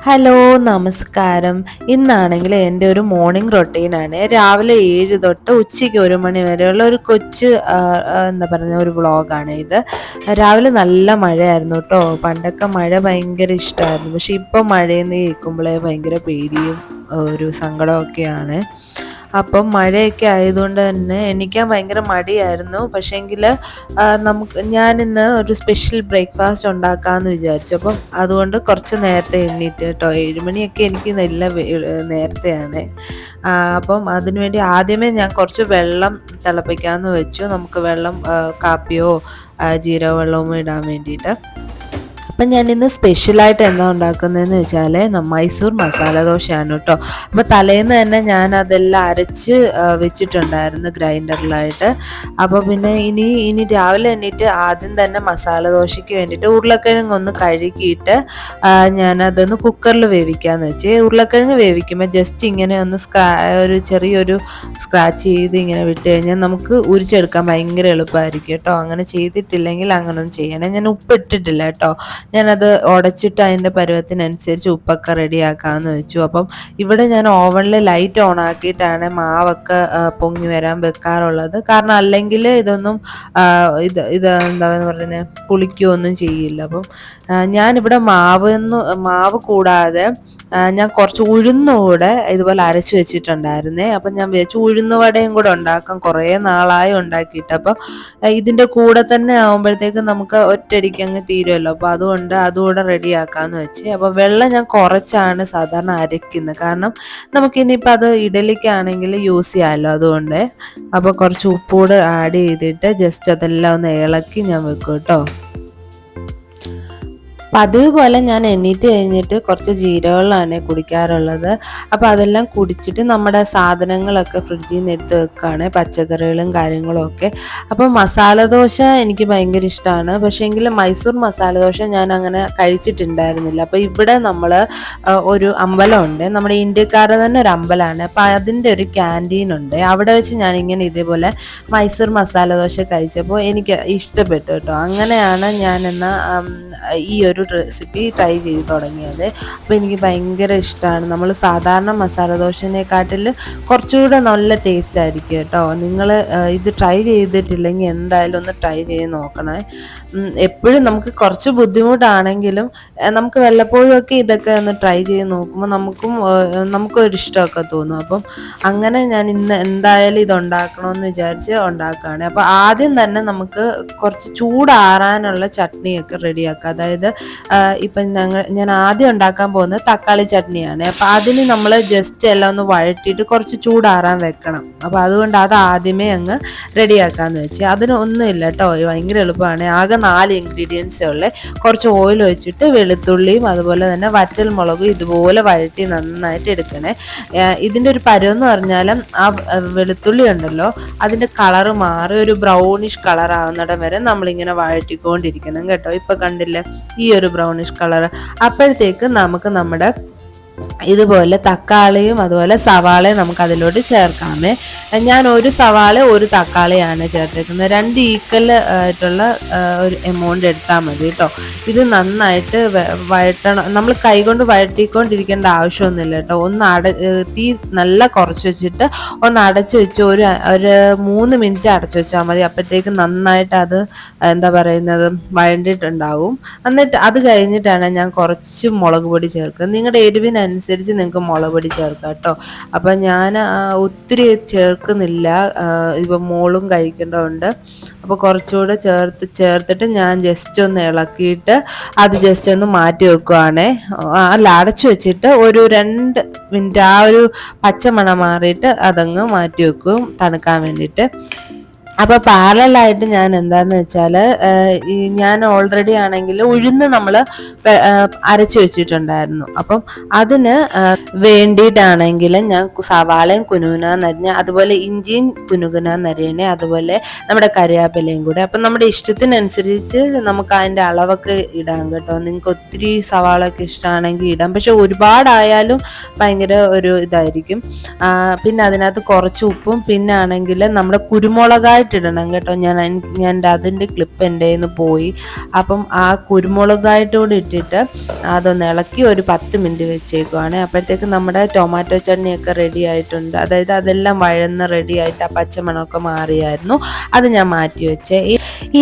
Hello, നമസ്കാരം. ഇന്നാണെങ്കിൽ എൻ്റെ ഒരു മോർണിംഗ് റൊട്ടീനാണ്. രാവിലെ 7 തൊട്ട് ഉച്ചയ്ക്ക് 1 മണി വരെയുള്ള ഒരു കൊച്ച് എന്താ പറയുക ഒരു വ്ളോഗാണ് ഇത്. രാവിലെ നല്ല മഴയായിരുന്നു കേട്ടോ. പണ്ടൊക്കെ മഴ ഭയങ്കര ഇഷ്ടമായിരുന്നു. പക്ഷെ ഇപ്പം മഴയെന്ന് കേൾക്കുമ്പോഴേ ഭയങ്കര പേടിയും ഒരു സങ്കടമൊക്കെയാണ്. അപ്പം മഴയൊക്കെ ആയതുകൊണ്ട് തന്നെ എണീക്കാൻ ഭയങ്കര മടിയായിരുന്നു. പക്ഷേങ്കിൽ ഞാനിന്ന് ഒരു സ്പെഷ്യൽ ബ്രേക്ക്ഫാസ്റ്റ് ഉണ്ടാക്കാമെന്ന് വിചാരിച്ചു. അപ്പം അതുകൊണ്ട് കുറച്ച് നേരത്തെ എണീറ്റ് കേട്ടോ. 7 മണിയൊക്കെ എനിക്ക് നല്ല നേരത്തെയാണ്. അപ്പം അതിനുവേണ്ടി ആദ്യമേ ഞാൻ കുറച്ച് വെള്ളം തിളപ്പിക്കാമെന്ന് വെച്ചു. നമുക്ക് വെള്ളം കാപ്പിയോ ജീരക വെള്ളമോ ഇടാൻ വേണ്ടിയിട്ട്. അപ്പം ഞാനിന്ന് സ്പെഷ്യലായിട്ട് എന്താ ഉണ്ടാക്കുന്നതെന്ന് വെച്ചാൽ മൈസൂർ മസാല ദോശയാണ് കേട്ടോ. അപ്പോൾ തലേന്ന് തന്നെ ഞാൻ അതെല്ലാം അരച്ച് വെച്ചിട്ടുണ്ടായിരുന്നു ഗ്രൈൻഡറിലായിട്ട്. അപ്പോൾ പിന്നെ ഇനി രാവിലെ എണീറ്റ് ആദ്യം തന്നെ മസാല ദോശയ്ക്ക് വേണ്ടിയിട്ട് ഉരുളക്കിഴങ്ങ് ഒന്ന് കഴുകിയിട്ട് ഞാനതൊന്ന് കുക്കറിൽ വേവിക്കാമെന്ന് വെച്ച്. ഉരുളക്കിഴങ്ങ് വേവിക്കുമ്പോൾ ജസ്റ്റ് ഇങ്ങനെ ഒന്ന് ഒരു ചെറിയൊരു സ്ക്രാച്ച് ചെയ്ത് ഇങ്ങനെ വിട്ട് കഴിഞ്ഞാൽ നമുക്ക് ഉരിച്ചെടുക്കാൻ ഭയങ്കര എളുപ്പമായിരിക്കും കേട്ടോ. അങ്ങനെ ചെയ്തിട്ടില്ലെങ്കിൽ അങ്ങനെ ഒന്നും ചെയ്യണേ. ഞാൻ ഉപ്പിട്ടിട്ടില്ല കേട്ടോ. ഞാനത് ഉടച്ചിട്ട് അതിൻ്റെ പരുവത്തിനനുസരിച്ച് ഉപ്പൊക്കെ റെഡിയാക്കാമെന്ന് വെച്ചു. അപ്പം ഇവിടെ ഞാൻ ഓവനിൽ ലൈറ്റ് ഓൺ ആക്കിയിട്ടാണ് മാവൊക്കെ പൊങ്ങി വരാൻ വെക്കാറുള്ളത്. കാരണം അല്ലെങ്കിൽ ഇതൊന്നും ഇത് എന്താ പറയുന്നത് പുളിക്കുകയൊന്നും ചെയ്യില്ല. അപ്പം ഞാനിവിടെ മാവ് കൂടാതെ ഞാൻ കുറച്ച് ഉഴുന്നുകൂടെ ഇതുപോലെ അരച്ച് വെച്ചിട്ടുണ്ടായിരുന്നേ. അപ്പം ഞാൻ വിചാരിച്ചു ഉഴുന്നുവടയും കൂടെ ഉണ്ടാക്കാം. കുറേ നാളായി ഉണ്ടാക്കിയിട്ട്. അപ്പോൾ ഇതിൻ്റെ കൂടെ തന്നെ ആകുമ്പോഴത്തേക്ക് നമുക്ക് ഒറ്റയടിക്ക് അങ്ങ് തീരുമല്ലോ. അപ്പോൾ അതുകൊണ്ട് അതുകൂടെ റെഡിയാക്കാമെന്ന് വെച്ച്. അപ്പോൾ വെള്ളം ഞാൻ കുറച്ചാണ് സാധാരണ അരയ്ക്കുന്നത്. കാരണം നമുക്കിനിയിപ്പോൾ അത് ഇഡലിക്കാണെങ്കിൽ യൂസ് ചെയ്യാമല്ലോ. അതുകൊണ്ട് അപ്പോൾ കുറച്ച് ഉപ്പുകൂടെ ആഡ് ചെയ്തിട്ട് ജസ്റ്റ് അതെല്ലാം ഒന്ന് ഇളക്കി ഞാൻ വെക്കും കേട്ടോ. പതിവ് പോലെ ഞാൻ എണീറ്റ് കഴിഞ്ഞിട്ട് കുറച്ച് ജീരകവെള്ളമാണ് കുടിക്കാറുള്ളത്. അപ്പോൾ അതെല്ലാം കുടിച്ചിട്ട് നമ്മുടെ സാധനങ്ങളൊക്കെ ഫ്രിഡ്ജിൽ നിന്ന് എടുത്ത് വെക്കുകയാണ്, പച്ചക്കറികളും കാര്യങ്ങളും ഒക്കെ. അപ്പോൾ മസാല ദോശ എനിക്ക് ഭയങ്കര ഇഷ്ടമാണ്. പക്ഷേങ്കിൽ മൈസൂർ മസാല ദോശ ഞാൻ അങ്ങനെ കഴിച്ചിട്ടുണ്ടായിരുന്നില്ല. അപ്പോൾ ഇവിടെ നമ്മൾ ഒരു അമ്പലമുണ്ട്, നമ്മുടെ ഇന്ത്യക്കാരുടെ തന്നെ ഒരു അമ്പലമാണ്. അപ്പോൾ അതിൻ്റെ ഒരു ക്യാൻറ്റീൻ ഉണ്ട്. അവിടെ വെച്ച് ഞാനിങ്ങനെ ഇതേപോലെ മൈസൂർ മസാല ദോശ കഴിച്ചപ്പോൾ എനിക്ക് ഇഷ്ടപ്പെട്ടു കേട്ടോ. അങ്ങനെയാണ് ഞാനെന്നാൽ ഈ ഒരു റെസിപ്പി ട്രൈ ചെയ്ത് തുടങ്ങിയത്. അപ്പോൾ എനിക്ക് ഭയങ്കര ഇഷ്ടമാണ്. നമ്മൾ സാധാരണ മസാല ദോശേനെക്കാട്ടിൽ കുറച്ചുകൂടെ നല്ല ടേസ്റ്റ് ആയിരിക്കും കേട്ടോ. നിങ്ങൾ ഇത് ട്രൈ ചെയ്തിട്ടില്ലെങ്കിൽ എന്തായാലും ഒന്ന് ട്രൈ ചെയ്ത് നോക്കണേ. എപ്പോഴും നമുക്ക് കുറച്ച് ബുദ്ധിമുട്ടാണെങ്കിലും നമുക്ക് വല്ലപ്പോഴും ഒക്കെ ഇതൊക്കെ ഒന്ന് ട്രൈ ചെയ്ത് നോക്കുമ്പോൾ നമുക്കൊരു ഇഷ്ടമൊക്കെ തോന്നും. അപ്പം അങ്ങനെ ഞാൻ ഇന്ന് എന്തായാലും ഇത് ഉണ്ടാക്കണമെന്ന് വിചാരിച്ച് ഉണ്ടാക്കുകയാണ്. അപ്പോൾ ആദ്യം തന്നെ നമുക്ക് കുറച്ച് ചൂടാറാനുള്ള ചട്നിയൊക്കെ റെഡിയാക്കുക. അതായത് ഇപ്പം ഞാൻ ആദ്യം ഉണ്ടാക്കാൻ പോകുന്നത് തക്കാളി ചട്നിയാണ്. അപ്പം അതിന് നമ്മൾ ജസ്റ്റ് എല്ലാം ഒന്ന് വഴറ്റിയിട്ട് കുറച്ച് ചൂടാറാൻ വെക്കണം. അപ്പോൾ അതുകൊണ്ട് അത് ആദ്യമേ അങ്ങ് റെഡിയാക്കാമെന്ന് വെച്ച്. അതിനൊന്നുമില്ല കേട്ടോ, ഭയങ്കര എളുപ്പമാണ്. ആകെ 4 ഇൻഗ്രീഡിയൻസേ ഉള്ളേ. കുറച്ച് ഓയിൽ ഒഴിച്ചിട്ട് വെളുത്തുള്ളിയും അതുപോലെ തന്നെ വറ്റൽ മുളകും ഇതുപോലെ വഴറ്റി നന്നായിട്ട് എടുക്കണേ. ഇതിൻ്റെ ഒരു പരുവെന്ന് പറഞ്ഞാൽ ആ വെളുത്തുള്ളി ഉണ്ടല്ലോ അതിൻ്റെ കളറ് മാറി ഒരു ബ്രൗണിഷ് കളർ ആവുന്നിടം വരെ നമ്മളിങ്ങനെ വഴറ്റിക്കൊണ്ടിരിക്കണം കേട്ടോ. ഇപ്പം കണ്ടില്ലേ ഈ ഒരു ബ്രൗണിഷ് കളർ. അപ്പോഴത്തേക്ക് നമുക്ക് നമ്മുടെ ഇതുപോലെ തക്കാളിയും അതുപോലെ സവാളയും നമുക്ക് അതിലോട്ട് ചേർക്കാമേ. ഞാൻ ഒരു സവാള ഒരു തക്കാളിയാണ് ചേർത്തേക്കുന്നത്. 2 ഈക്വൽ ആയിട്ടുള്ള ഒരു എമൗണ്ട് എടുത്താൽ മതി കേട്ടോ. ഇത് നന്നായിട്ട് വഴറ്റണം. നമ്മൾ കൈകൊണ്ട് വഴറ്റിക്കൊണ്ടിരിക്കേണ്ട ആവശ്യമൊന്നുമില്ല കേട്ടോ. തീ നല്ല കുറച്ച് വെച്ചിട്ട് ഒന്ന് അടച്ചു വെച്ച് ഒരു 3 മിനിറ്റ് അടച്ചു വെച്ചാൽ മതി. അപ്പോഴത്തേക്ക് നന്നായിട്ട് അത് എന്താ പറയുന്നത് വഴണ്ടിട്ടുണ്ടാവും. എന്നിട്ട് അത് കഴിഞ്ഞിട്ടാണ് ഞാൻ കുറച്ച് മുളക് പൊടി ചേർക്കുന്നത്. നിങ്ങളുടെ എരിവിനനുസരിച്ച് നിങ്ങൾക്ക് മുളക് പൊടി ചേർക്കാം കേട്ടോ. അപ്പം ഞാൻ ഒത്തിരി ചേർക്കുന്നില്ല, ഇപ്പം മോളും കഴിക്കേണ്ടതുണ്ട്. അപ്പോൾ കുറച്ചുകൂടെ ചേർത്തിട്ട് ഞാൻ ജസ്റ്റ് ഒന്ന് ഇളക്കിയിട്ട് അത് ജസ്റ്റ് ഒന്ന് മാറ്റി വെക്കുവാണേ. അടച്ചു വെച്ചിട്ട് ഒരു 2 മിനിറ്റ് ആ ഒരു പച്ചമണം മാറിയിട്ട് അതങ്ങ് മാറ്റി വെക്കും തണുക്കാൻ വേണ്ടിയിട്ട്. അപ്പോൾ പാരലായിട്ട് ഞാൻ എന്താന്ന് വെച്ചാൽ ഞാൻ ഓൾറെഡി ആണെങ്കിൽ ഉഴുന്ന് നമ്മൾ അരച്ച് വെച്ചിട്ടുണ്ടായിരുന്നു. അപ്പം അതിന് വേണ്ടിയിട്ടാണെങ്കിൽ ഞാൻ സവാളയും കുനുകുനാന്നരിഞ്ഞ, അതുപോലെ ഇഞ്ചിയും കുനുകുനാന്നരിയണേ, അതുപോലെ നമ്മുടെ കറിവേപ്പിലയും കൂടെ. അപ്പം നമ്മുടെ ഇഷ്ടത്തിനനുസരിച്ച് നമുക്ക് അതിൻ്റെ അളവൊക്കെ ഇടാം കേട്ടോ. നിങ്ങൾക്ക് ഒത്തിരി സവാളയൊക്കെ ഇഷ്ടമാണെങ്കിൽ ഇടാം, പക്ഷെ ഒരുപാടായാലും ഭയങ്കര ഒരു ഇതായിരിക്കും. പിന്നെ അതിനകത്ത് കുറച്ച് ഉപ്പും പിന്നെ ആണെങ്കിൽ നമ്മുടെ കുരുമുളകായിട്ട് നന്നായിട്ട് ഇടണം കേട്ടോ. ഞാൻ അതിൻ്റെ ക്ലിപ്പ് എൻ്റെ കയ്യിൽ നിന്ന് പോയി. അപ്പം ആ കുരുമുളകായിട്ടൂടെ ഇട്ടിട്ട് അതൊന്ന് ഇളക്കി ഒരു 10 മിനിറ്റ് വെച്ചേക്കുവാണ്. അപ്പോഴത്തേക്ക് നമ്മുടെ ടൊമാറ്റോ ചട്നിയൊക്കെ റെഡി ആയിട്ടുണ്ട്. അതായത് അതെല്ലാം വഴന്ന് റെഡി ആയിട്ട് ആ പച്ചമണമൊക്കെ മാറിയായിരുന്നു. അത് ഞാൻ മാറ്റി വെച്ചേ.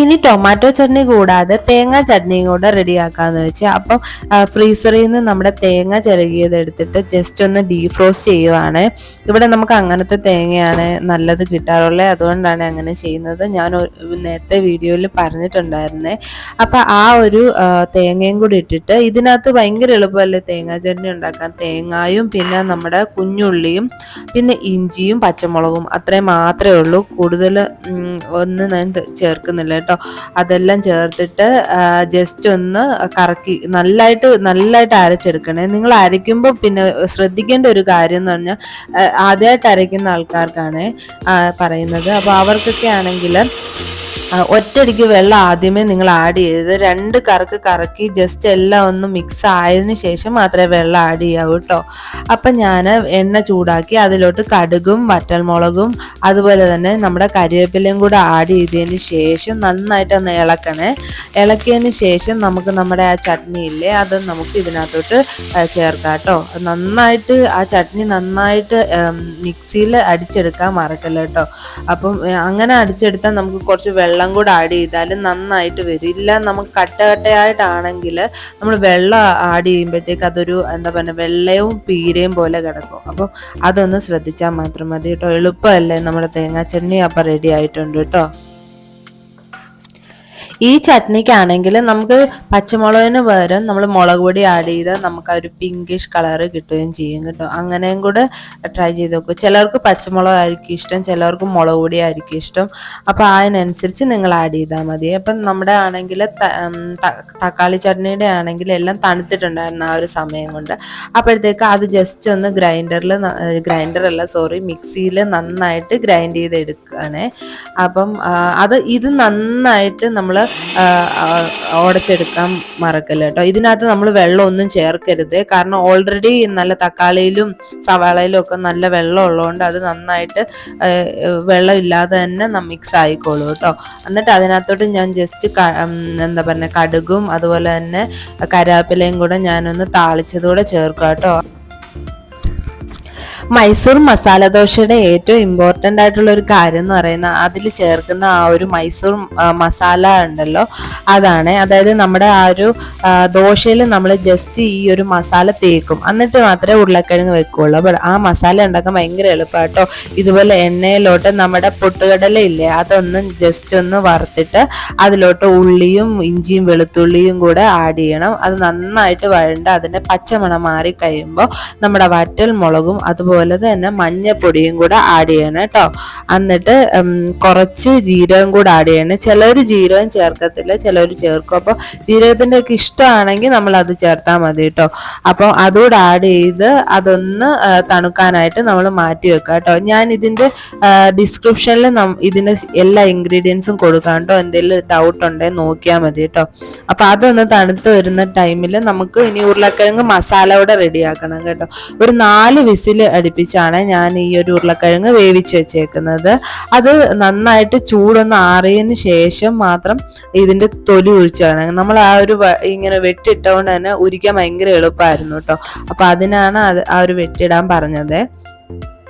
ഇനി ടൊമാറ്റോ ചട്നി കൂടാതെ തേങ്ങാ ചട്നിയും കൂടെ റെഡിയാക്കാമെന്ന് വെച്ചാൽ അപ്പം ഫ്രീസറിൽ നിന്ന് നമ്മുടെ തേങ്ങ ചിരകിയത് എടുത്തിട്ട് ജസ്റ്റ് ഒന്ന് ഡീഫ്രോസ്റ്റ് ചെയ്യുവാണ്. ഇവിടെ നമുക്ക് അങ്ങനത്തെ തേങ്ങയാണ് നല്ലത് കിട്ടാറുള്ളത്, അതുകൊണ്ടാണ് അങ്ങനെ ചെയ്യുന്നത്. ഞാൻ നേരത്തെ വീഡിയോയിൽ പറഞ്ഞിട്ടുണ്ടായിരുന്നേ. അപ്പം ആ ഒരു തേങ്ങയും കൂടി ഇട്ടിട്ട് ഇതിനകത്ത് ഭയങ്കര എളുപ്പമല്ലേ തേങ്ങാ ചട്നി ഉണ്ടാക്കാൻ. തേങ്ങായും പിന്നെ നമ്മുടെ കുഞ്ഞുള്ളിയും പിന്നെ ഇഞ്ചിയും പച്ചമുളകും അത്രയും മാത്രമേ ഉള്ളൂ. കൂടുതൽ ഒന്നും ഞാൻ ചേർക്കുന്നില്ല കേട്ടോ. അതെല്ലാം ചേർത്തിട്ട് ജസ്റ്റ് ഒന്ന് കറക്കി നല്ലതായിട്ട് അരച്ചെടുക്കണേ. നിങ്ങൾ അരയ്ക്കുമ്പോൾ പിന്നെ ശ്രദ്ധിക്കേണ്ട ഒരു കാര്യം എന്ന് പറഞ്ഞാൽ ആദ്യമായിട്ട് അരയ്ക്കുന്ന ആൾക്കാർക്കാണ് പറയുന്നത്. അപ്പോൾ അവർക്കൊക്കെ ആണെങ്കിൽ ഒറ്റയടിക്ക് വെള്ളം ആദ്യമേ നിങ്ങൾ ആഡ് ചെയ്ത് 2 കറക്കി ജസ്റ്റ് എല്ലാം ഒന്ന് മിക്സ് ആയതിനു ശേഷം മാത്രമേ വെള്ളം ആഡ് ചെയ്യാവൂ കേട്ടോ. അപ്പം ഞാൻ എണ്ണ ചൂടാക്കി അതിലോട്ട് കടുകും വറ്റൽമുളകും അതുപോലെ തന്നെ നമ്മുടെ കരിവേപ്പിലയും കൂടെ ആഡ് ചെയ്തതിന് ശേഷം നന്നായിട്ടൊന്ന് ഇളക്കിയതിന് ശേഷം നമുക്ക് നമ്മുടെ ആ ചട്നി ഇല്ലേ അത് നമുക്ക് ഇതിനകത്തോട്ട് ചേർക്കാം കേട്ടോ. നന്നായിട്ട് ആ ചട്നി നന്നായിട്ട് മിക്സിയിൽ അടിച്ചെടുക്കാൻ മറക്കല്ല കേട്ടോ. അപ്പം അങ്ങനെ അടിച്ചെടുത്താൽ നമുക്ക് കുറച്ച് വെള്ളം കൂടെ ആഡ് ചെയ്താലും നന്നായിട്ട് വരും. ഇല്ല നമുക്ക് കട്ടയായിട്ടാണെങ്കിൽ നമ്മൾ വെള്ളം ആഡ് ചെയ്യുമ്പോഴത്തേക്ക് അതൊരു എന്താ പറയുക വെള്ളയും പീരയും പോലെ കിടക്കും. അപ്പം അതൊന്ന് ശ്രദ്ധിച്ചാൽ മാത്രം മതി കേട്ടോ. എളുപ്പമല്ലേ നമ്മുടെ തേങ്ങാ ചട്നി. അപ്പം റെഡി ആയിട്ടുണ്ട് കേട്ടോ. ഈ ചട്നിക്കാണെങ്കിൽ നമുക്ക് പച്ചമുളകിന് പകരം നമ്മൾ മുളക് പൊടി ആഡ് ചെയ്താൽ നമുക്ക് ആ ഒരു പിങ്കിഷ് കളറ് കിട്ടുകയും ചെയ്യും കേട്ടോ. അങ്ങനെയും കൂടെ ട്രൈ ചെയ്ത് നോക്കും. ചിലർക്ക് പച്ചമുളകായിരിക്കും ഇഷ്ടം, ചിലർക്ക് മുളക് പൊടി ആയിരിക്കും ഇഷ്ടം. അപ്പോൾ അതിനനുസരിച്ച് നിങ്ങൾ ആഡ് ചെയ്താൽ മതി. അപ്പം നമ്മുടെ ആണെങ്കിൽ തക്കാളി ചട്നിയുടെ ആണെങ്കിൽ എല്ലാം തണുത്തിട്ടുണ്ടായിരുന്നു ആ ഒരു സമയം കൊണ്ട്. അപ്പോഴത്തേക്ക് അത് ജസ്റ്റ് ഒന്ന് മിക്സിയിൽ നന്നായിട്ട് ഗ്രൈൻഡ് ചെയ്ത് എടുക്കുകയാണേ. അപ്പം ഇത് നന്നായിട്ട് നമ്മൾ ഉടച്ചെടുക്കാൻ മറക്കല്ല കേട്ടോ. ഇതിനകത്ത് നമ്മൾ വെള്ളം ഒന്നും ചേർക്കരുത്. കാരണം ഓൾറെഡി നല്ല തക്കാളിയിലും സവാളയിലും ഒക്കെ നല്ല വെള്ളം ഉള്ളതുകൊണ്ട് അത് നന്നായിട്ട് വെള്ളം ഇല്ലാതെ തന്നെ മിക്സ് ആയിക്കോളൂ കേട്ടോ. എന്നിട്ട് അതിനകത്തോട്ട് ഞാൻ ജസ്റ്റ് എന്താ പറയുക കടുകും അതുപോലെ തന്നെ കറിവേപ്പിലയും കൂടെ ഞാനൊന്ന് താളിച്ചതൂടെ ചേർക്കാം കേട്ടോ. മൈസൂർ മസാല ദോശയുടെ ഏറ്റവും ഇമ്പോർട്ടൻ്റ് ആയിട്ടുള്ള ഒരു കാര്യം എന്ന് പറയുന്നത് അതിൽ ചേർക്കുന്ന ആ ഒരു മൈസൂർ മസാല ഉണ്ടല്ലോ, അതാണ്. അതായത് നമ്മുടെ ആ ഒരു ദോശയിൽ നമ്മൾ ജസ്റ്റ് ഈ ഒരു മസാല തേക്കും, എന്നിട്ട് മാത്രമേ ഉരുളക്കിഴങ്ങ് വെക്കുകയുള്ളൂ. അപ്പോൾ ആ മസാല ഉണ്ടാക്കാൻ ഭയങ്കര എളുപ്പമാട്ടോ. ഇതുപോലെ എണ്ണയിലോട്ട് നമ്മുടെ പൊട്ടുകടല ഇല്ലേ അതൊന്ന് ജസ്റ്റ് ഒന്ന് വറുത്തിട്ട് അതിലോട്ട് ഉള്ളിയും ഇഞ്ചിയും വെളുത്തുള്ളിയും കൂടെ ആഡ് ചെയ്യണം. അത് നന്നായിട്ട് വഴണ്ട് അതിൻ്റെ പച്ചമണം മാറി കഴിയുമ്പോൾ നമ്മുടെ വറ്റൽ മുളകും അതുപോലെ തന്നെ മഞ്ഞപ്പൊടിയും കൂടെ ആഡ് ചെയ്യണം കേട്ടോ. എന്നിട്ട് കുറച്ച് ജീരകം കൂടെ ആഡ് ചെയ്യണം. ചിലർ ജീരകം ചേർക്കത്തില്ല, ചിലർ ചേർക്കും. അപ്പോൾ ജീരകത്തിൻ്റെ ഒക്കെ ഇഷ്ടമാണെങ്കിൽ നമ്മൾ അത് ചേർത്താൽ മതി കേട്ടോ. അപ്പോൾ അതുകൂടെ ആഡ് ചെയ്ത് അതൊന്ന് തണുക്കാനായിട്ട് നമ്മൾ മാറ്റി വെക്കുക കേട്ടോ. ഞാൻ ഇതിൻ്റെ ഡിസ്ക്രിപ്ഷനിൽ ഇതിൻ്റെ എല്ലാ ഇൻഗ്രീഡിയൻസും കൊടുക്കാം കേട്ടോ. എന്തെങ്കിലും ഡൗട്ട് ഉണ്ടെങ്കിൽ നോക്കിയാൽ മതി കേട്ടോ. അപ്പോൾ അതൊന്ന് തണുത്ത് വരുന്ന ടൈമിൽ നമുക്ക് ഇനി ഉരുളക്കിഴങ്ങ് മസാല കൂടെ റെഡിയാക്കണം കേട്ടോ. ഒരു 4 വിസിൽ അടുപ്പിച്ചാണ് ഞാൻ ഈ ഒരു ഉരുളക്കിഴങ്ങ് വേവിച്ച് വെച്ചേക്കുന്നത്. അത് നന്നായിട്ട് ചൂടൊന്ന് ആറിയതിന് ശേഷം മാത്രം ഇതിൻ്റെ തൊലി ഒഴിച്ചാണ്. നമ്മൾ ആ ഒരു ഇങ്ങനെ വെട്ടിയിട്ടുകൊണ്ട് തന്നെ ഉരിക്കാൻ ഭയങ്കര എളുപ്പമായിരുന്നു കേട്ടോ. അപ്പോൾ അതിനാണ് ആ ഒരു വെട്ടിയിടാൻ പറഞ്ഞത്.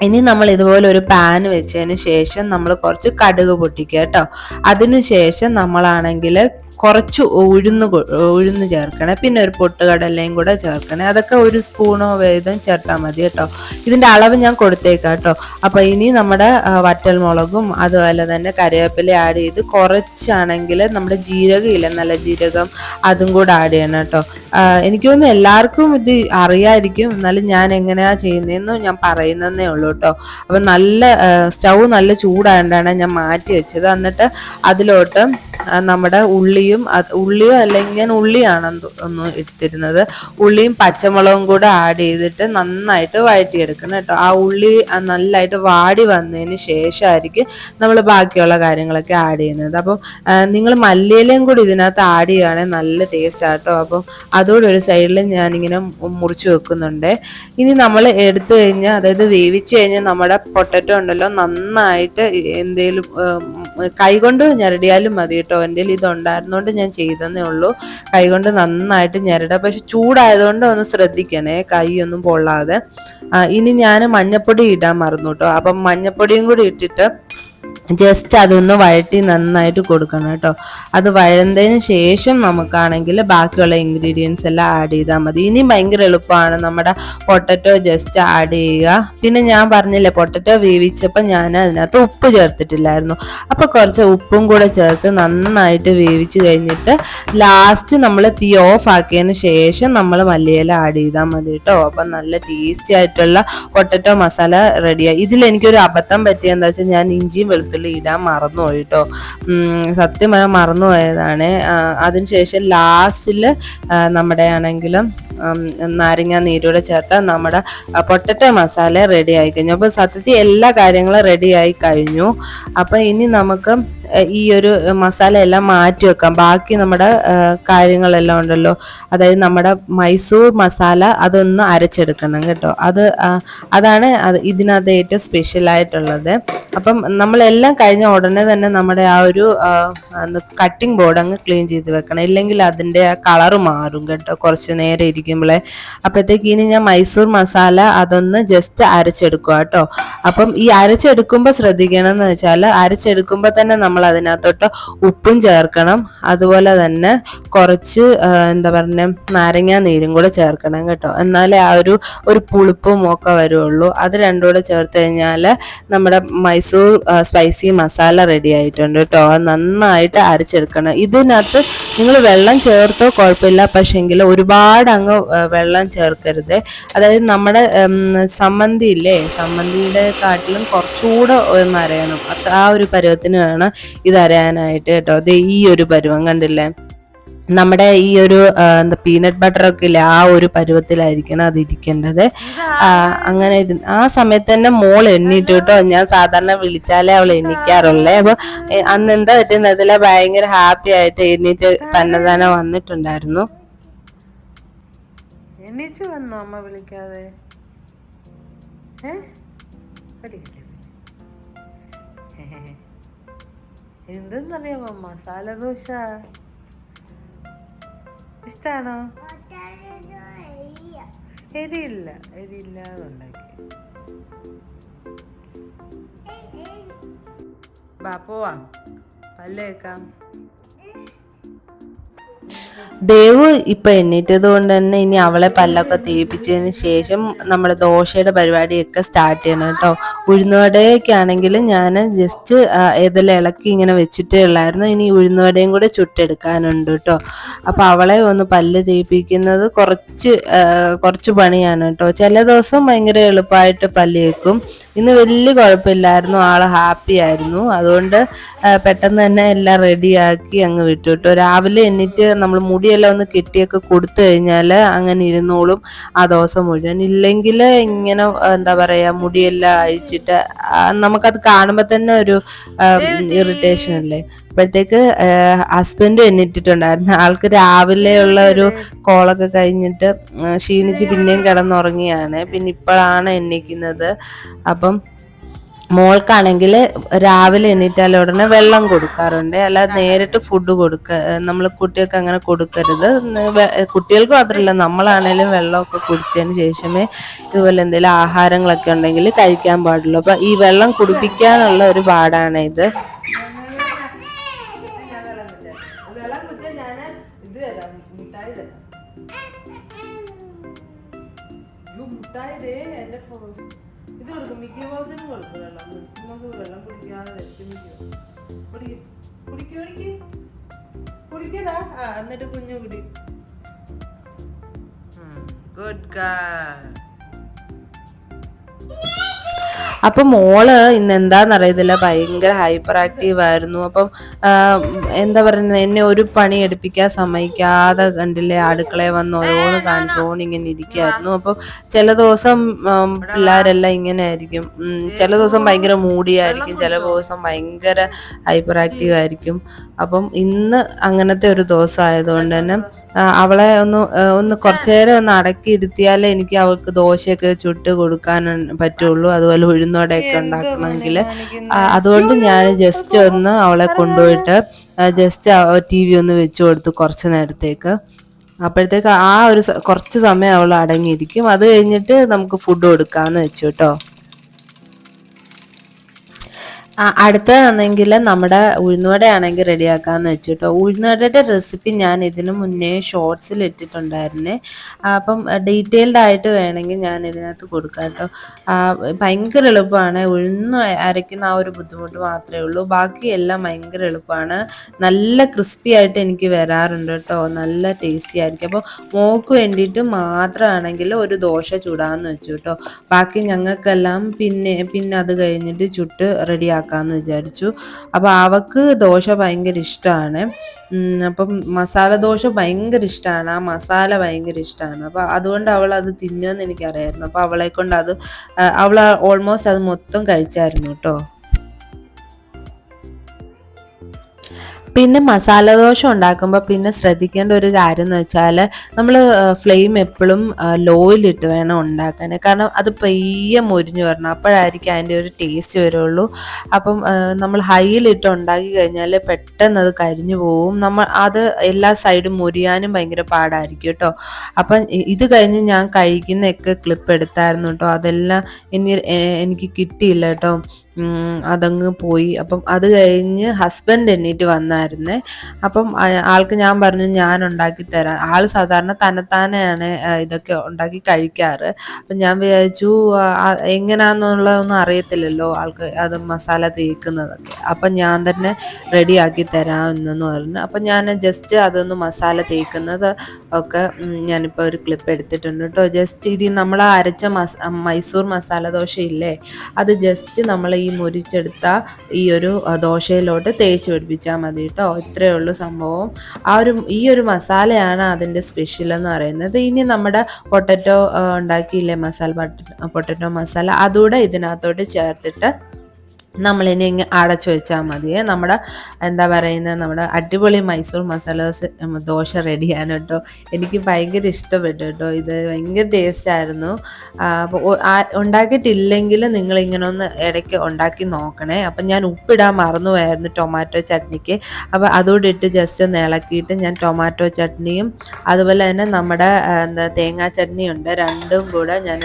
ഇനി നമ്മൾ ഇതുപോലെ ഒരു പാൻ വെച്ചതിന് ശേഷം നമ്മൾ കുറച്ച് കടുക് പൊട്ടിക്കുക കേട്ടോ. അതിന് ശേഷം നമ്മളാണെങ്കിൽ കുറച്ച് ഉഴുന്ന് ചേർക്കണേ, പിന്നെ ഒരു പൊട്ടുകടലയും കൂടെ ചേർക്കണേ. അതൊക്കെ ഒരു സ്പൂണോ വീതം ചേർത്താൽ മതി കേട്ടോ. ഇതിൻ്റെ അളവ് ഞാൻ കൊടുത്തേക്കാം കേട്ടോ. അപ്പോൾ ഇനി നമ്മുടെ വറ്റൽമുളകും അതുപോലെ തന്നെ കറിവേപ്പില ആഡ് ചെയ്ത് കുറച്ചാണെങ്കിൽ നമ്മുടെ ജീരകം ഇല്ല നല്ല ജീരകം അതും കൂടെ ആഡ് ചെയ്യണം കേട്ടോ. എനിക്ക് തോന്നുന്നു എല്ലാവർക്കും ഇത് അറിയായിരിക്കും, എന്നാലും ഞാൻ എങ്ങനെയാ ചെയ്യുന്നതെന്ന് ഞാൻ പറയുന്നതേ ഉള്ളൂ കേട്ടോ. അപ്പം സ്റ്റൗ നല്ല ചൂടായതുകൊണ്ടാണ് ഞാൻ മാറ്റി വെച്ചത്. എന്നിട്ട് അതിലോട്ട് നമ്മുടെ ഉള്ളിയോ അല്ലെങ്കിൽ ഞാൻ ഉള്ളിയാണ് ഒന്ന് എടുത്തിരുന്നത്, ഉള്ളിയും പച്ചമുളകും കൂടെ ആഡ് ചെയ്തിട്ട് നന്നായിട്ട് വഴറ്റിയെടുക്കണം കേട്ടോ. ആ ഉള്ളി നല്ലതായിട്ട് വാടി വന്നതിന് ശേഷമായിരിക്കും നമ്മൾ ബാക്കിയുള്ള കാര്യങ്ങളൊക്കെ ആഡ് ചെയ്യുന്നത്. അപ്പം നിങ്ങൾ മല്ലിയിലയും കൂടി ഇതിനകത്ത് ആഡ് ചെയ്യുകയാണെങ്കിൽ നല്ല ടേസ്റ്റ് ആട്ടോ. അപ്പം അതോടെ ഒരു സൈഡിൽ ഞാനിങ്ങനെ മുറിച്ച് വെക്കുന്നുണ്ട്. ഇനി നമ്മൾ എടുത്തു കഴിഞ്ഞാൽ, അതായത് വേവിച്ച് കഴിഞ്ഞാൽ നമ്മുടെ പൊട്ടറ്റോ ഉണ്ടല്ലോ നന്നായിട്ട് എന്തേലും കൈകൊണ്ട് ഞെരടിയാലും മതി കേട്ടോ. എൻ്റെ ഇതുണ്ടായിരുന്നോണ്ട് ഞാൻ ചെയ്തെന്നേ ഉള്ളൂ. കൈകൊണ്ട് നന്നായിട്ട് ഞെരടാം, പക്ഷെ ചൂടായതുകൊണ്ട് ഒന്ന് ശ്രദ്ധിക്കണേ കൈ ഒന്നും പൊള്ളാതെ. ഇനി ഞാൻ മഞ്ഞപ്പൊടി ഇടാൻ മറന്നു കേട്ടോ. അപ്പം മഞ്ഞപ്പൊടിയും കൂടി ഇട്ടിട്ട് ജസ്റ്റ് അതൊന്ന് വഴറ്റി നന്നായിട്ട് കൊടുക്കണം കേട്ടോ. അത് വഴന്നതിന് ശേഷം നമുക്കാണെങ്കിൽ ബാക്കിയുള്ള ഇൻഗ്രീഡിയൻസ് എല്ലാം ആഡ് ചെയ്താൽ മതി. ഇനി ഭയങ്കര എളുപ്പമാണ്. നമ്മുടെ പൊട്ടറ്റോ ജസ്റ്റ് ആഡ് ചെയ്യുക. പിന്നെ ഞാൻ പറഞ്ഞില്ലേ, പൊട്ടറ്റോ വേവിച്ചപ്പോൾ ഞാൻ അതിനകത്ത് ഉപ്പ് ചേർത്തിട്ടില്ലായിരുന്നു. അപ്പോൾ കുറച്ച് ഉപ്പും കൂടെ ചേർത്ത് നന്നായിട്ട് വേവിച്ച് കഴിഞ്ഞിട്ട് ലാസ്റ്റ് നമ്മൾ തീ ഓഫ് ആക്കിയതിന് ശേഷം നമ്മൾ മല്ലിയില ആഡ് ചെയ്താൽ മതി കേട്ടോ. അപ്പം നല്ല ടേസ്റ്റി ആയിട്ടുള്ള പൊട്ടറ്റോ മസാല റെഡിയായി. ഇതിലെനിക്കൊരു അബദ്ധം പറ്റിയെന്താ വെച്ചാൽ, ഞാൻ ഇഞ്ചിയും വെളുത്തുള്ളി ഇടാൻ മറന്നുപോയി കേട്ടോ. സത്യമായ മറന്നുപോയതാണ്. അതിനുശേഷം ലാസ്റ്റിൽ നമ്മുടെ ആണെങ്കിലും നാരങ്ങ നീരൂടെ ചേർത്താൽ നമ്മുടെ പൊട്ടറ്റോ മസാല റെഡി ആയി കഴിഞ്ഞു. അപ്പോൾ സത്യത്തിൽ എല്ലാ കാര്യങ്ങളും റെഡി ആയി കഴിഞ്ഞു. അപ്പം ഇനി നമുക്ക് ഈ ഒരു മസാല എല്ലാം മാറ്റി വെക്കാം. ബാക്കി നമ്മുടെ കാര്യങ്ങളെല്ലാം ഉണ്ടല്ലോ, അതായത് നമ്മുടെ മൈസൂർ മസാല അതൊന്ന് അരച്ചെടുക്കണം കേട്ടോ. അതാണ് ഇതിനകത്ത് ഏറ്റവും സ്പെഷ്യലായിട്ടുള്ളത്. അപ്പം നമ്മളെല്ലാം കഴിഞ്ഞ ഉടനെ തന്നെ നമ്മുടെ ആ ഒരു കട്ടിംഗ് ബോർഡ് അങ്ങ് ക്ലീൻ ചെയ്ത് വെക്കണം, ഇല്ലെങ്കിൽ അതിൻ്റെ ആ കളറ് മാറും കേട്ടോ കുറച്ച് നേരം ഇരിക്കുമ്പോഴേ. അപ്പോഴത്തേക്ക് ഇനി ഞാൻ മൈസൂർ മസാല അതൊന്ന് ജസ്റ്റ് അരച്ചെടുക്കുക കേട്ടോ. അപ്പം ഈ അരച്ചെടുക്കുമ്പോൾ ശ്രദ്ധിക്കണം എന്ന് വെച്ചാൽ, അരച്ചെടുക്കുമ്പോൾ തന്നെ നമ്മൾ അതിനകത്തോട്ട് ഉപ്പും ചേർക്കണം, അതുപോലെ തന്നെ കുറച്ച് എന്താ പറയുക നാരങ്ങ നീരും കൂടെ ചേർക്കണം കേട്ടോ. എന്നാലേ ആ ഒരു പുളിപ്പും ഒക്കെ വരുള്ളൂ. അത് രണ്ടും കൂടെ ചേർത്ത് കഴിഞ്ഞാൽ നമ്മുടെ മൈസൂർ സ്പൈസി മസാല റെഡി ആയിട്ടുണ്ട് കേട്ടോ. അത് നന്നായിട്ട് അരച്ചെടുക്കണം. ഇതിനകത്ത് നിങ്ങൾ വെള്ളം ചേർത്തോ കുഴപ്പമില്ല, പക്ഷെങ്കിൽ ഒരുപാട് അങ്ങ് വെള്ളം ചേർക്കരുത്. അതായത് നമ്മുടെ സമ്മന്തി ഇല്ലേ, സമ്മന്തിയുടെ കാട്ടിലും കുറച്ചുകൂടെ ഒന്ന് അരയണം. ആ ഒരു പരുവത്തിന് വേണം ഇത് അരയാനായിട്ട് കേട്ടോ. അത് ഈ ഒരു പരുവം കണ്ടില്ലേ, നമ്മുടെ ഈ ഒരു പീനട്ട് ബട്ടറൊക്കെ ഇല്ലേ, ആ ഒരു പരുവത്തിലായിരിക്കണം അത് ഇരിക്കേണ്ടത്. അങ്ങനെ ആ സമയത്ത് തന്നെ മോൾ എണ്ണീട്ട് കേട്ടോ. ഞാൻ സാധാരണ വിളിച്ചാലേ അവൾ എണ്ണിക്കാറുള്ളേ. അപ്പൊ അന്ന് എന്താ പറ്റുന്നതില ഭയങ്കര ഹാപ്പി ആയിട്ട് എണ്ണീറ്റ് തന്നെ വന്നിട്ടുണ്ടായിരുന്നു. എണ്ണീച്ച് വന്നോ അമ്മ വിളിക്കാതെ? എന്തെന്നറിയാമോ, മസാല ദോശ ഇഷ്ടാണോ? എരിയില്ലാതെ ഉണ്ടാക്കി. ബാ പോവാം, പല്ലേക്കാം. ദേവു ഇപ്പൊ എണ്ണീറ്റത് കൊണ്ട് തന്നെ ഇനി അവളെ പല്ലൊക്കെ തേപ്പിച്ചതിന് ശേഷം നമ്മുടെ ദോശയുടെ പരിപാടിയൊക്കെ സ്റ്റാർട്ട് ചെയ്യണം കേട്ടോ. ഉഴുന്നുവടയൊക്കെ ആണെങ്കിൽ ഞാൻ ജസ്റ്റ് ഏതെല്ലാം ഇളക്കി ഇങ്ങനെ വെച്ചിട്ടേ ഉള്ളായിരുന്നു. ഇനി ഉഴുന്നുവടയും കൂടെ ചുട്ടെടുക്കാനുണ്ട് കേട്ടോ. അപ്പൊ അവളെ ഒന്ന് പല്ല് തേപ്പിക്കുന്നത് കുറച്ച് പണിയാണ് കേട്ടോ. ചില ദിവസം ഭയങ്കര എളുപ്പമായിട്ട് പല്ല് തേക്കും. ഇന്ന് വലിയ കുഴപ്പമില്ലായിരുന്നു, ആള് ഹാപ്പി ആയിരുന്നു. അതുകൊണ്ട് പെട്ടെന്ന് തന്നെ എല്ലാം റെഡിയാക്കി അങ്ങ് വിട്ടു കേട്ടോ. രാവിലെ എണ്ണീറ്റ് നമ്മൾ മുടിയെല്ലാം ഒന്ന് കെട്ടിയൊക്കെ കൊടുത്തു കഴിഞ്ഞാൽ അങ്ങനെ ഇരുന്നോളും ആ ദിവസം മുഴുവൻ. ഇല്ലെങ്കിൽ ഇങ്ങനെ എന്താ പറയാ, മുടിയെല്ലാം അഴിച്ചിട്ട് നമുക്കത് കാണുമ്പോൾ തന്നെ ഒരു ഇറിറ്റേഷൻ അല്ലേ. അപ്പോഴത്തേക്ക് ഹസ്ബൻഡ് എണ്ണിട്ടിട്ടുണ്ടായിരുന്നു. ആൾക്ക് രാവിലെയുള്ള ഒരു കോളൊക്കെ കഴിഞ്ഞിട്ട് ക്ഷീണിച്ച് പിന്നെയും കിടന്നുറങ്ങിയാണ്. പിന്നെ ഇപ്പോഴാണ് എണ്ണിക്കുന്നത്. അപ്പം മോൾക്കാണെങ്കിൽ രാവിലെ എണീറ്റാൽ ഉടനെ വെള്ളം കൊടുക്കാറുണ്ട്. അല്ലാതെ നേരിട്ട് ഫുഡ് നമ്മൾ കുട്ടികൾക്ക് അങ്ങനെ കൊടുക്കരുത്. കുട്ടികൾക്ക് മാത്രമല്ല, നമ്മളാണേലും വെള്ളമൊക്കെ കുടിച്ചതിന് ശേഷമേ ഇതുപോലെ എന്തെങ്കിലും ആഹാരങ്ങളൊക്കെ ഉണ്ടെങ്കിൽ കഴിക്കാൻ പാടുള്ളൂ. അപ്പൊ ഈ വെള്ളം കുടിപ്പിക്കാനുള്ള ഒരു പാടാണ് ഇത്. ഇത് കൊടുക്കും, മിക്കി മൗസിന് കൊടുക്കും വെള്ളം. മിക്കി മൗസ് വെള്ളം കുടിക്കാതെ കുടിക്കടാ. എന്നിട്ട് കുഞ്ഞു കുടി. Good girl. അപ്പം മോള് ഇന്ന് എന്താണെന്നറിയത്തില്ല ഭയങ്കര ഹൈപ്പർ ആക്റ്റീവ് ആയിരുന്നു. അപ്പം എന്താ പറയുന്നത്, എന്നെ ഒരു പണി എടുപ്പിക്കാൻ സമ്മതിക്കാതെ കണ്ടില്ലേ അടുക്കളയിൽ വന്ന് ഓരോന്ന് കാണിച്ചോണ്ട് ഇങ്ങനെ ഇരിക്കുകയായിരുന്നു. അപ്പം ചില ദിവസം പിള്ളേരെല്ലാം ഇങ്ങനെ ആയിരിക്കും. ചില ദിവസം ഭയങ്കര മൂടിയായിരിക്കും, ചില ദിവസം ഭയങ്കര ഹൈപ്പർ ആക്റ്റീവ് ആയിരിക്കും. അപ്പം ഇന്ന് അങ്ങനത്തെ ഒരു ദിവസം ആയതുകൊണ്ട് തന്നെ അവളെ ഒന്ന് കുറച്ചു നേരം ഒന്ന് അടക്കി ഇരുത്തിയാലേ എനിക്ക് അവൾക്ക് ദോശയൊക്കെ ചുട്ട് കൊടുക്കാൻ പറ്റുള്ളൂ, അതുപോലെ ഉഴുന്നോടെയൊക്കെ ഉണ്ടാക്കണമെങ്കിൽ. അതുകൊണ്ട് ഞാൻ ജസ്റ്റ് ഒന്ന് അവളെ കൊണ്ടുപോയിട്ട് ജസ്റ്റ് TV ഒന്ന് വെച്ചു കൊടുത്തു കുറച്ച് നേരത്തേക്ക്. അപ്പോഴത്തേക്ക് ആ ഒരു കുറച്ച് സമയം അവൾ അടങ്ങിയിരിക്കും. അത് കഴിഞ്ഞിട്ട് നമുക്ക് ഫുഡ് കൊടുക്കാമെന്ന് വെച്ചു കേട്ടോ. അടുത്തതാണെങ്കിൽ നമ്മുടെ ഉഴുന്നുവട ആണെങ്കിൽ റെഡിയാക്കാമെന്ന് വെച്ചിട്ടോ. ഉഴുന്നുവടയുടെ റെസിപ്പി ഞാൻ ഇതിനു മുന്നേ ഷോർട്സിൽ ഇട്ടിട്ടുണ്ടായിരുന്നേ. അപ്പം ഡീറ്റെയിൽഡ് ആയിട്ട് വേണമെങ്കിൽ ഞാൻ ഇതിനകത്ത് കൊടുക്കാം കേട്ടോ. ഭയങ്കര എളുപ്പമാണ്. ഉഴുന്ന് അരയ്ക്കുന്ന ആ ഒരു ബുദ്ധിമുട്ട് മാത്രമേ ഉള്ളൂ, ബാക്കിയെല്ലാം ഭയങ്കര എളുപ്പമാണ്. നല്ല ക്രിസ്പി ആയിട്ട് എനിക്ക് വരാറുണ്ട് കേട്ടോ, നല്ല ടേസ്റ്റി ആയിരിക്കും. അപ്പോൾ മോക്ക് വേണ്ടിയിട്ട് മാത്രമാണെങ്കിൽ ഒരു ദോശ ചൂടാമെന്ന് വെച്ചു കേട്ടോ. ബാക്കി ഞങ്ങൾക്കെല്ലാം പിന്നെ അത് കഴിഞ്ഞിട്ട് ചുട്ട് റെഡിയാക്കാമെന്ന് വിചാരിച്ചു. അപ്പോൾ അവൾക്ക് ദോശ ഭയങ്കര ഇഷ്ടമാണ്. അപ്പം മസാല ദോശ ഭയങ്കര ഇഷ്ടമാണ്, ആ മസാല ഭയങ്കര ഇഷ്ടമാണ്. അപ്പോൾ അതുകൊണ്ട് അവൾ അത് തിന്നുമെന്ന് എനിക്കറിയായിരുന്നു. അപ്പോൾ അവളെ കൊണ്ട് അവൾ ഓൾമോസ്റ്റ് അത് മൊത്തം കഴിച്ചായിരുന്നു കേട്ടോ. പിന്നെ മസാല ദോശ ഉണ്ടാക്കുമ്പോൾ പിന്നെ ശ്രദ്ധിക്കേണ്ട ഒരു കാര്യം എന്ന് വെച്ചാൽ നമ്മൾ ഫ്ലെയിം എപ്പോഴും ലോയിലിട്ട് വേണം ഉണ്ടാക്കാൻ. കാരണം അത് പയ്യെ മൊരിഞ്ഞു വരണം, അപ്പോഴായിരിക്കും അതിൻ്റെ ഒരു ടേസ്റ്റ് വരുള്ളൂ. അപ്പം നമ്മൾ ഹൈയിലിട്ട് ഉണ്ടാക്കി കഴിഞ്ഞാൽ പെട്ടെന്ന് അത് കരിഞ്ഞു പോവും. നമ്മൾ അത് എല്ലാ സൈഡും മൊരിയാനും ഭയങ്കര പാടായിരിക്കും കേട്ടോ. അപ്പം ഇത് കഴിഞ്ഞ് ഞാൻ കഴിക്കുന്നതൊക്കെ ക്ലിപ്പ് എടുത്തായിരുന്നു കേട്ടോ. അതെല്ലാം എനിക്ക് കിട്ടിയില്ല കേട്ടോ, അതങ്ങ് പോയി. അപ്പം അത് കഴിഞ്ഞ് ഹസ്ബൻഡ് എണ്ണീറ്റ് വന്നായിരുന്നേ. അപ്പം ആൾക്ക് ഞാൻ പറഞ്ഞു ഞാൻ ഉണ്ടാക്കി തരാം. ആൾ സാധാരണ തന്നെത്താനെയാണ് ഇതൊക്കെ ഉണ്ടാക്കി കഴിക്കാറ്. അപ്പം ഞാൻ വിചാരിച്ചു എങ്ങനെയാണെന്നുള്ളതൊന്നും അറിയത്തില്ലല്ലോ ആൾക്ക് അത് മസാല തേക്കുന്നതൊക്കെ. അപ്പം ഞാൻ തന്നെ റെഡിയാക്കി തരാം എന്നു പറഞ്ഞു. അപ്പം ഞാൻ ജസ്റ്റ് അതൊന്ന് മസാല തേക്കുന്നത് ഒക്കെ ഞാനിപ്പോൾ ഒരു ക്ലിപ്പ് എടുത്തിട്ടുണ്ട് കേട്ടോ. ജസ്റ്റ് ഇത് നമ്മൾ അരച്ച മൈസൂർ മസാല ദോശ ഇല്ലേ, അത് ജസ്റ്റ് നമ്മൾ ഈ മുരിച്ചെടുത്ത ഈ ഒരു ദോശയിലോട്ട് തേച്ച് പിടിപ്പിച്ചാൽ മതി കേട്ടോ. ഇത്രയേ ഉള്ളൂ സംഭവം. ഈ ഒരു മസാലയാണ് അതിൻ്റെ സ്പെഷ്യൽ എന്ന് പറയുന്നത്. ഇനി നമ്മുടെ പൊട്ടറ്റോ ഉണ്ടാക്കിയില്ലേ പൊട്ടറ്റോ മസാല, അതുകൂടെ ഇതിനകത്തോട്ട് ചേർത്തിട്ട് നമ്മളിനി ഇങ്ങനെ അടച്ചു വെച്ചാൽ മതിയേ. നമ്മുടെ എന്താ പറയുന്നത്, നമ്മുടെ അടിപൊളി മൈസൂർ മസാല ദോശ റെഡിയാണ് കേട്ടോ. എനിക്ക് ഭയങ്കര ഇഷ്ടപ്പെട്ടു കേട്ടോ, ഇത് ഭയങ്കര ടേസ്റ്റ് ആയിരുന്നു. അപ്പോൾ ഉണ്ടാക്കിയിട്ടില്ലെങ്കിൽ നിങ്ങളിങ്ങനെ ഒന്ന് ഇടയ്ക്ക് ഉണ്ടാക്കി നോക്കണേ. അപ്പം ഞാൻ ഉപ്പിടാൻ മറന്നുപോയായിരുന്നു ടൊമാറ്റോ ചട്നിക്ക്. അപ്പോൾ അതുകൂടി ഇട്ട് ജസ്റ്റ് ഒന്ന് ഇളക്കിയിട്ട് ഞാൻ ടൊമാറ്റോ ചട്നിയും അതുപോലെ തന്നെ നമ്മുടെ തേങ്ങാ ചട്നിയുണ്ട്, രണ്ടും കൂടെ ഞാൻ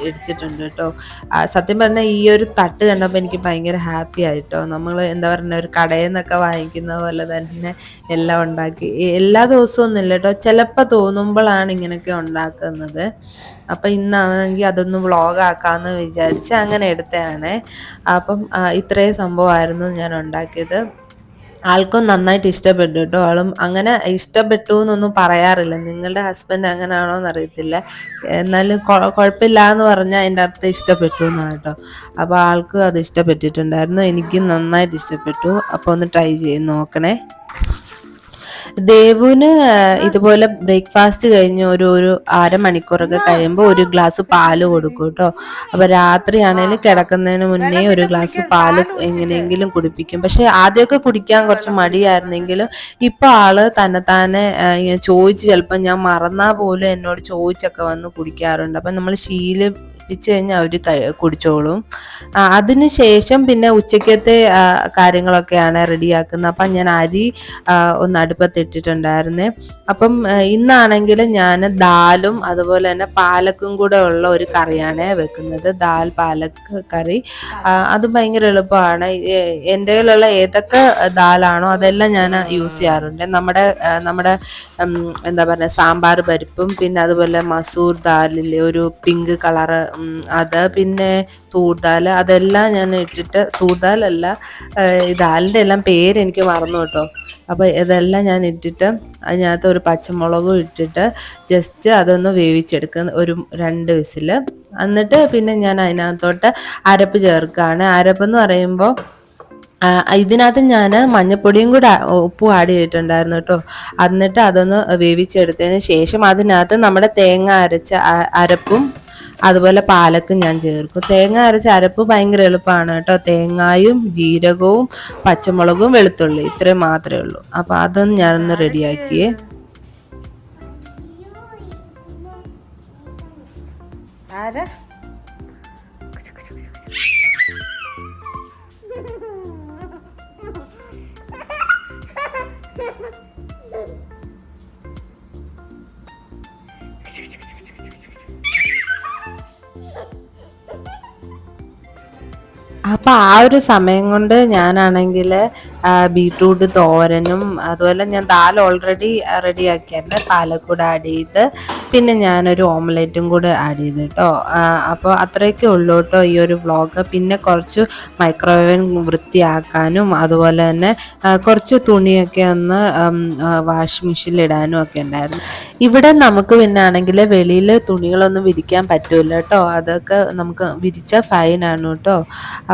എടുത്തിട്ടുണ്ട് കേട്ടോ. സത്യം പറഞ്ഞാൽ ഈ ഒരു തട്ട് കണ്ടപ്പോൾ എനിക്ക് ഭയങ്കര ഹാപ്പി ആയിട്ടോ. നമ്മൾ എന്താ പറയുക, ഒരു കടയിൽ നിന്നൊക്കെ വാങ്ങിക്കുന്ന പോലെ തന്നെ എല്ലാം ഉണ്ടാക്കി. എല്ലാ ദിവസവും ഒന്നുമില്ല കേട്ടോ, ചിലപ്പോൾ തോന്നുമ്പോഴാണ് ഇങ്ങനെയൊക്കെ ഉണ്ടാക്കുന്നത്. അപ്പം ഇന്നാണെങ്കിൽ അതൊന്ന് വ്ളോഗാക്കാമെന്ന് വിചാരിച്ച് അങ്ങനെ എടുത്തതാണ്. അപ്പം ഇത്രയും സംഭവമായിരുന്നു ഞാൻ ഉണ്ടാക്കിയത്. ആൾക്കും നന്നായിട്ട് ഇഷ്ടപ്പെട്ടു കേട്ടോ. ആളും അങ്ങനെ ഇഷ്ടപ്പെട്ടു എന്നൊന്നും പറയാറില്ല. നിങ്ങളുടെ ഹസ്ബൻഡ് അങ്ങനെയാണോ എന്നറിയത്തില്ല, എന്നാലും കുഴപ്പമില്ല എന്ന് പറഞ്ഞാൽ എൻ്റെ അർത്ഥം ഇഷ്ടപ്പെട്ടു എന്നാണ് കേട്ടോ. അപ്പോൾ ആൾക്കും അത് ഇഷ്ടപ്പെട്ടിട്ടുണ്ടായിരുന്നു, എനിക്കും നന്നായിട്ട് ഇഷ്ടപ്പെട്ടു. അപ്പോൾ ഒന്ന് ട്രൈ ചെയ്ത് നോക്കണേ. ദേവുന് ഇതുപോലെ ബ്രേക്ക്ഫാസ്റ്റ് കഴിഞ്ഞ് ഒരു അരമണിക്കൂറൊക്കെ കഴിയുമ്പോൾ ഒരു ഗ്ലാസ് പാല് കൊടുക്കും കേട്ടോ. അപ്പൊ രാത്രിയാണേലും കിടക്കുന്നതിന് മുന്നേ ഒരു ഗ്ലാസ് പാല് എങ്ങനെയെങ്കിലും കുടിപ്പിക്കും. പക്ഷെ ആദ്യമൊക്കെ കുടിക്കാൻ കുറച്ച് മടിയായിരുന്നെങ്കിലും ഇപ്പൊ ആള് തന്നെ ഇങ്ങനെ ചോദിച്ച്, ചിലപ്പോൾ ഞാൻ മറന്നാൽ പോലും എന്നോട് ചോദിച്ചൊക്കെ വന്ന് കുടിക്കാറുണ്ട്. അപ്പൊ നമ്മൾ പ്പിച്ച് കഴിഞ്ഞാൽ അവർ കുടിച്ചോളും. അതിനുശേഷം പിന്നെ ഉച്ചക്കത്തെ കാര്യങ്ങളൊക്കെയാണ് റെഡിയാക്കുന്നത്. അപ്പം ഞാൻ അരി ഒന്ന് അടുപ്പത്തിട്ടിട്ടുണ്ടായിരുന്നേ. അപ്പം ഇന്നാണെങ്കിൽ ഞാൻ ദാലും അതുപോലെ തന്നെ പാലക്കും കൂടെ ഉള്ള ഒരു കറിയാണ് വെക്കുന്നത്, ദാൽ പാലക്ക് കറി. അത് ഭയങ്കര എളുപ്പമാണ്. എൻ്റെ കയ്യിലുള്ള ഏതൊക്കെ ദാലാണോ അതെല്ലാം ഞാൻ യൂസ് ചെയ്യാറുണ്ട്. നമ്മുടെ എന്താ പറയുക, സാമ്പാർ പരിപ്പും പിന്നെ അതുപോലെ മസൂർ ദാലില്ലേ ഒരു പിങ്ക് കളറ്, അത് പിന്നെ തൂർദാൽ, അതെല്ലാം ഞാൻ ഇട്ടിട്ട്, തൂർദാലല്ല ദാലിൻ്റെ എല്ലാം പേര് എനിക്ക് മറന്നു കേട്ടോ. അപ്പോൾ ഇതെല്ലാം ഞാൻ ഇട്ടിട്ട് അതിനകത്ത് ഒരു പച്ചമുളകും ഇട്ടിട്ട് ജസ്റ്റ് അതൊന്ന് വേവിച്ചെടുക്കുന്ന ഒരു 2 വിസിൽ. എന്നിട്ട് പിന്നെ ഞാൻ അതിനകത്തോട്ട് അരപ്പ് ചേർക്കുകയാണ്. അരപ്പെന്ന് പറയുമ്പോൾ ഇതിനകത്ത് ഞാൻ മഞ്ഞപ്പൊടിയും കൂടെ ഉപ്പും ആഡ് ചെയ്തിട്ടുണ്ടായിരുന്നു കേട്ടോ. എന്നിട്ട് അതൊന്ന് വേവിച്ചെടുത്തതിന് ശേഷം അതിനകത്ത് നമ്മുടെ തേങ്ങ അരച്ച അരപ്പും അതുപോലെ പാലക്കും ഞാൻ ചേർക്കും. തേങ്ങ അരച്ച അരപ്പ് ഭയങ്കര എളുപ്പമാണ് കേട്ടോ. തേങ്ങായും ജീരകവും പച്ചമുളകും വെളുത്തുള്ളി ഇത്രയും മാത്രമേ ഉള്ളൂ. അപ്പോൾ അതൊന്ന് ഞാനൊന്ന് റെഡിയാക്കിയേ. ആരാ അപ്പോൾ ആ ഒരു സമയം കൊണ്ട് ഞാനാണെങ്കിൽ ബീട്രൂട്ട് തോരനും അതുപോലെ ഞാൻ ദാൽ ഓൾറെഡി റെഡിയാക്കിയായിരുന്നു. പാലക്കൂടെ ആഡ് ചെയ്ത് പിന്നെ ഞാനൊരു ഓംലെറ്റും കൂടെ ആഡ് ചെയ്തു കേട്ടോ. അപ്പോൾ അത്രയൊക്കെ ഉള്ളൂ കേട്ടോ ഈ ഒരു വ്ളോഗ്. പിന്നെ കുറച്ച് മൈക്രോവേവൻ വൃത്തിയാക്കാനും അതുപോലെ തന്നെ കുറച്ച് തുണിയൊക്കെ ഒന്ന് വാഷിംഗ് മെഷീനിൽ ഇടാനും ഒക്കെ ഉണ്ടായിരുന്നു. ഇവിടെ നമുക്ക് പിന്നെ ആണെങ്കിൽ വെളിയിൽ തുണികളൊന്നും വിരിക്കാൻ പറ്റൂല കേട്ടോ. അതൊക്കെ നമുക്ക് വിരിച്ച ഫൈനാണ് കേട്ടോ.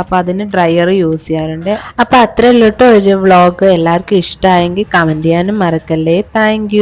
അപ്പോൾ അതിന് ഡ്രയർ യൂസ് ചെയ്യാറുണ്ട്. അപ്പോൾ അത്രയല്ല കേട്ടോ ഒരു വ്ളോഗ്. എല്ലാവർക്കും ഇഷ്ടമായെങ്കിൽ കമൻറ്റ് ചെയ്യാനും മറക്കല്ലേ. താങ്ക്